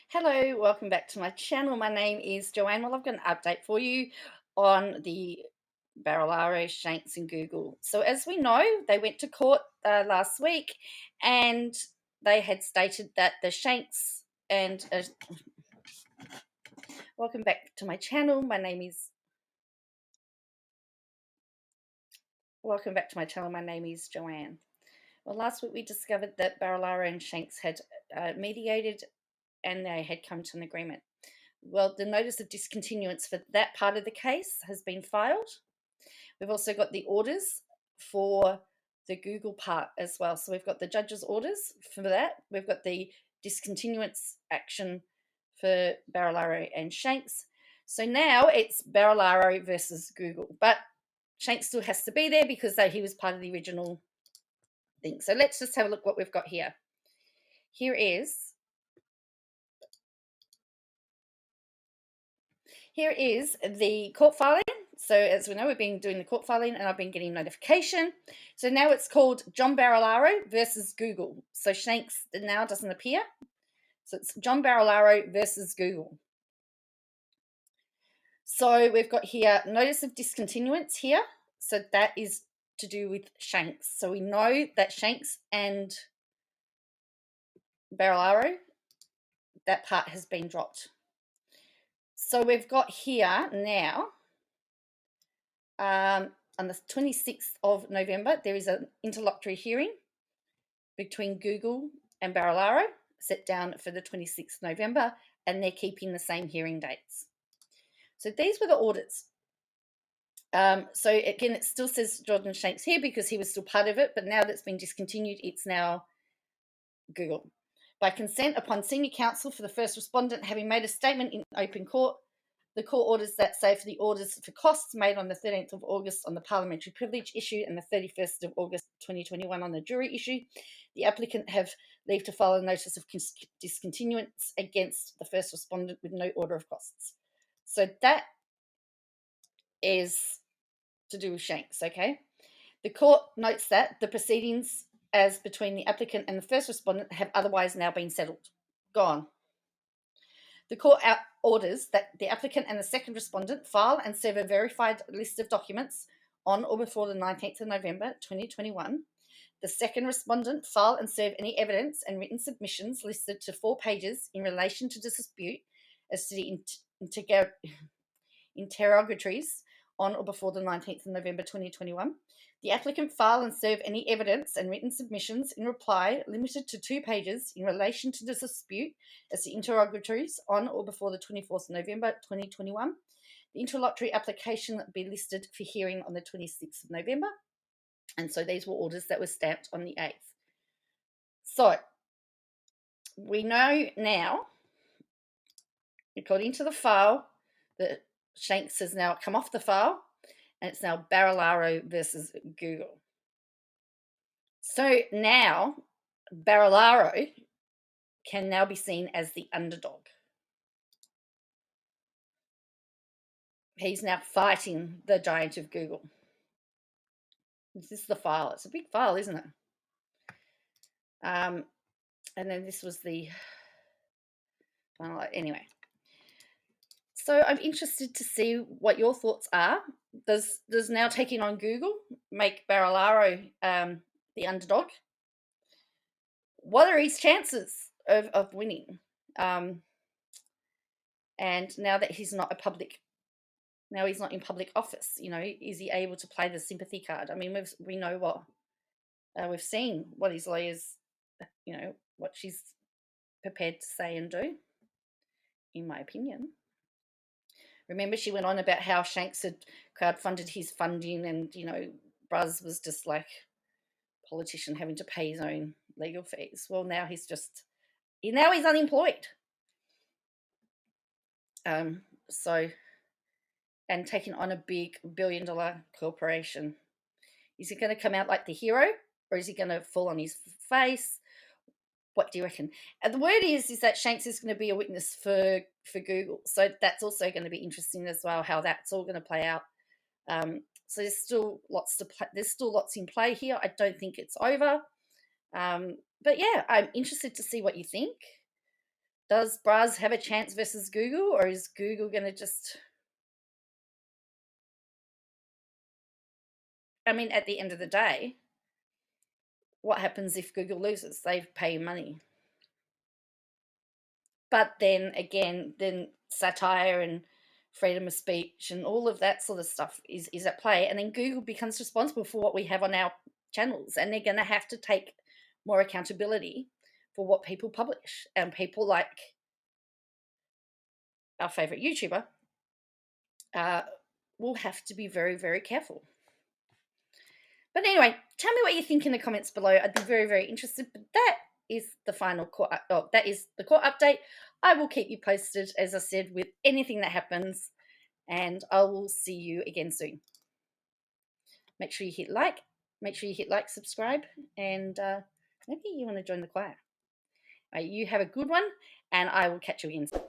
Hello, welcome back to my channel. My name is Joanne. Well, I've got an update for you on the Barilaro, Shanks and Google. So as we know, they went to court last week and they had stated that the Shanks and welcome back to my channel. My name is Joanne. Well, last week we discovered that Barilaro and Shanks had mediated and they had come to an agreement. Well, the notice of discontinuance for that part of the case has been filed. We've also got the orders for the Google part as well. So we've got the judge's orders for that. We've got the discontinuance action for Barilaro and Shanks. So now it's Barilaro versus Google, but Shanks still has to be there because he was part of the original thing. So let's just have a look what we've got here. Here is the court filing. So as we know, we've been doing the court filing and I've been getting notification. So now it's called John Barilaro versus Google. So Shanks now doesn't appear. So it's John Barilaro versus Google. So we've got here notice of discontinuance here. So that is to do with Shanks. So we know that Shanks and Barilaro, that part has been dropped. So we've got here now, on the 26th of November, there is an interlocutory hearing between Google and Barilaro set down for the 26th of November, and they're keeping the same hearing dates. So these were the orders. So again, it still says Jordan Shanks here because he was still part of it, but now that's been discontinued, it's now Google. By consent upon senior counsel for the first respondent having made a statement in open court, the court orders that say for the orders for costs made on the 13th of August on the parliamentary privilege issue and the 31st of August 2021 on the jury issue, the applicant have leave to file a notice of discontinuance against the first respondent with no order of costs. So that is to do with Shanks, okay? The court notes that the proceedings as between the applicant and the first respondent have otherwise now been settled. Gone. The court orders that the applicant and the second respondent file and serve a verified list of documents on or before the 19th of November 2021. The second respondent file and serve any evidence and written submissions listed to 4 pages in relation to the dispute as to the interrogatories on or before the 19th of November 2021. The applicant file and serve any evidence and written submissions in reply limited to 2 pages in relation to the dispute as the interrogatories on or before the 24th of November 2021. The interlocutory application will be listed for hearing on the 26th of November. And so these were orders that were stamped on the 8th. So we know now, according to the file, that Shanks has now come off the file and it's now Barilaro versus Google. So now Barilaro can now be seen as the underdog. He's now fighting the giant of Google. This is the file. It's a big file, isn't it? And then this was the final. Anyway. So I'm interested to see what your thoughts are. Does now taking on Google make Barilaro the underdog? What are his chances of winning? And now that he's not in public office, is he able to play the sympathy card? I mean, we know what we've seen, what his lawyers, what she's prepared to say and do, in my opinion. Remember, she went on about how Shanks had crowdfunded his funding and, Bruz was just like a politician having to pay his own legal fees. Well, now he's unemployed. And taking on a big $1 billion corporation. Is he going to come out like the hero or is he going to fall on his face? What do you reckon? And the word is that Shanks is going to be a witness for Google. So that's also going to be interesting as well, how that's all going to play out. So there's still lots in play here. I don't think it's over. But yeah, I'm interested to see what you think. Does Bruz have a chance versus Google, or is Google going to just... I mean, at the end of the day, what happens if Google loses? They pay money. But then again, then satire and freedom of speech and all of that sort of stuff is at play. And then Google becomes responsible for what we have on our channels, and they're going to have to take more accountability for what people publish. And people like our favorite YouTuber will have to be very, very careful. But anyway, tell me what you think in the comments below. I'd be very, very interested. But that is the final court. That is the court update. I will keep you posted, as I said, with anything that happens, and I will see you again soon. Make sure you hit like. Make sure you hit like, subscribe, and maybe you want to join the choir. Right, you have a good one, and I will catch you again soon.